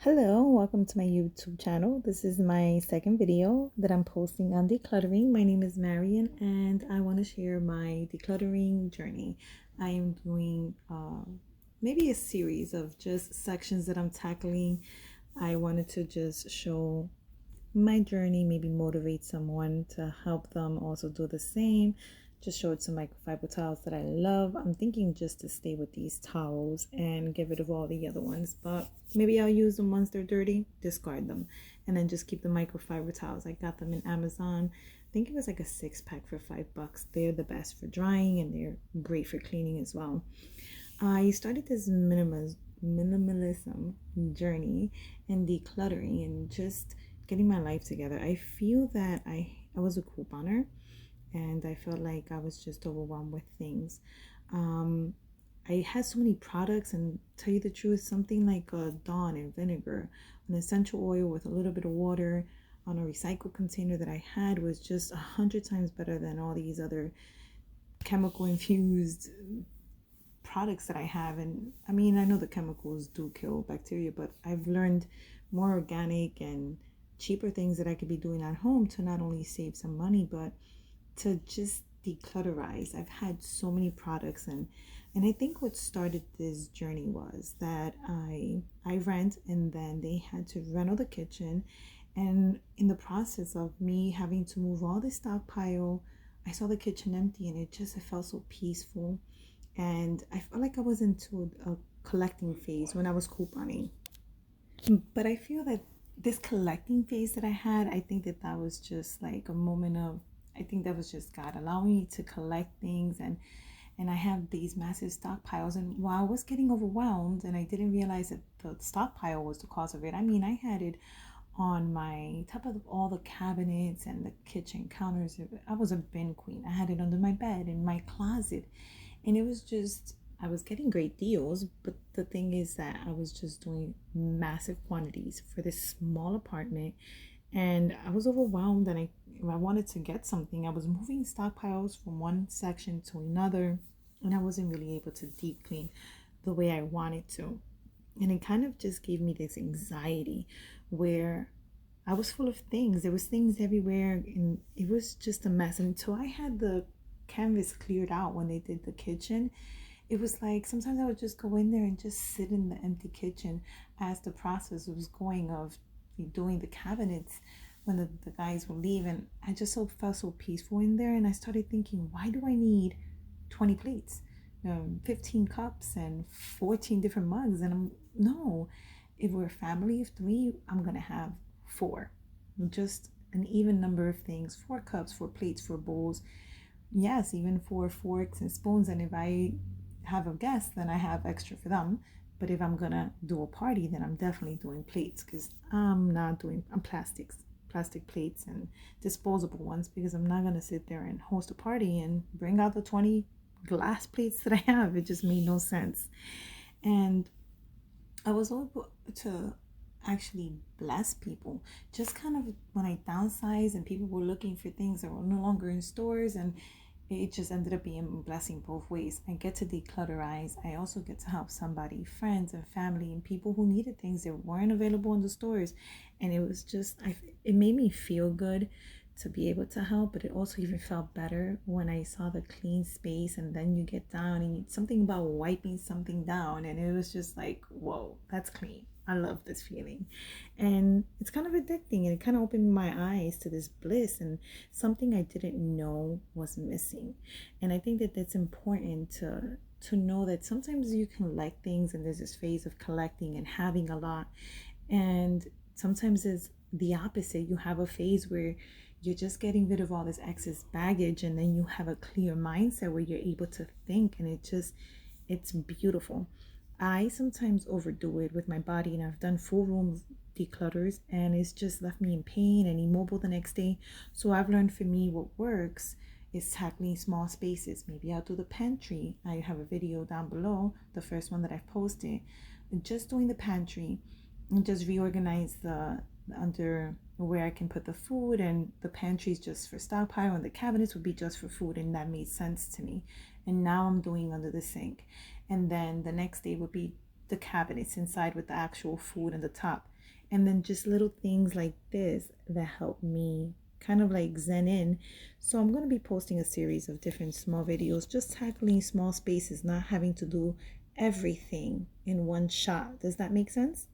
Hello, welcome to my YouTube channel. This is my second video that I'm posting on decluttering. My name is Marion and I want to share my decluttering journey. I am doing maybe a series of just sections that I'm tackling. I wanted to just show my journey, maybe motivate someone to help them also do the same. Just showed some microfiber towels that I love. I'm thinking just to stay with these towels and get rid of all the other ones, but maybe I'll use them once they're dirty, discard them, and then just keep the microfiber towels. I got them in Amazon. I think it was like a 6-pack for $5. They're the best for drying and they're great for cleaning as well. I started this minimalism journey and decluttering and just getting my life together. I feel that I was a couponer and I felt like I was just overwhelmed with things. I had so many products, and tell you the truth, something like a Dawn and vinegar, an essential oil with a little bit of water on a recycled container that I had was just 100 times better than all these other chemical infused products that I have. And I mean, I know the chemicals do kill bacteria, but I've learned more organic and cheaper things that I could be doing at home to not only save some money, but to just declutterize. I've had so many products, and I think what started this journey was that I rent, and then they had to reno the kitchen, and in the process of me having to move all this stockpile, I saw the kitchen empty, and it felt so peaceful. And I felt like I was into a collecting phase when I was couponing. But I feel that this collecting phase that I had, I think that was just like a moment of, I think that was just God allowing me to collect things, and I have these massive stockpiles. And while I was getting overwhelmed and I didn't realize that the stockpile was the cause of it, I mean, I had it on my top of all the cabinets and the kitchen counters. I was a bin queen. I had it under my bed, in my closet, and it was just, I was getting great deals, but the thing is that I was just doing massive quantities for this small apartment, and I was overwhelmed, and I wanted to get something. I was moving stockpiles from one section to another, and I wasn't really able to deep clean the way I wanted to. And it kind of just gave me this anxiety where I was full of things. There was things everywhere, and it was just a mess. And until I had the canvas cleared out when they did the kitchen, it was like sometimes I would just go in there and just sit in the empty kitchen as the process was going of doing the cabinets when the guys would leave. And I just felt so peaceful in there. And I started thinking, why do I need 20 plates, 15 cups, and 14 different mugs? And no, if we're a family of 3, I'm gonna have 4, just an even number of things: 4 cups, 4 plates, 4 bowls, yes, even 4 forks and spoons. And if I have a guest, then I have extra for them. But if I'm gonna do a party, then I'm definitely doing plates, because I'm plastic plates and disposable ones, because I'm not gonna sit there and host a party and bring out the 20 glass plates that I have. It just made no sense. And I was able to actually bless people, just kind of when I downsized and people were looking for things that were no longer in stores, and it just ended up being a blessing both ways. I get to declutterize. I also get to help somebody, friends and family, and people who needed things that weren't available in the stores. And it was just, it made me feel good to be able to help, but it also even felt better when I saw the clean space. And then you get down and something about wiping something down, and it was just like, whoa, that's clean. I love this feeling, and it's kind of addicting, and it kind of opened my eyes to this bliss and something I didn't know was missing. And I think that that's important to know that sometimes you can collect things, and there's this phase of collecting and having a lot, and sometimes it's the opposite. You have a phase where you're just getting rid of all this excess baggage, and then you have a clear mindset where you're able to think, and it's beautiful. I sometimes overdo it with my body, and I've done full room declutters, and it's just left me in pain and immobile the next day. So I've learned, for me, what works is tackling small spaces. Maybe I'll do the pantry. I have a video down below, the first one that I've posted, just doing the pantry, and just reorganize the under where I can put the food, and the pantry is just for stockpile, and the cabinets would be just for food, and that made sense to me. And now I'm doing under the sink, and then the next day would be the cabinets inside with the actual food in the top. And then just little things like this that help me kind of like zen in. So I'm going to be posting a series of different small videos, just tackling small spaces, not having to do everything in one shot. Does that make sense?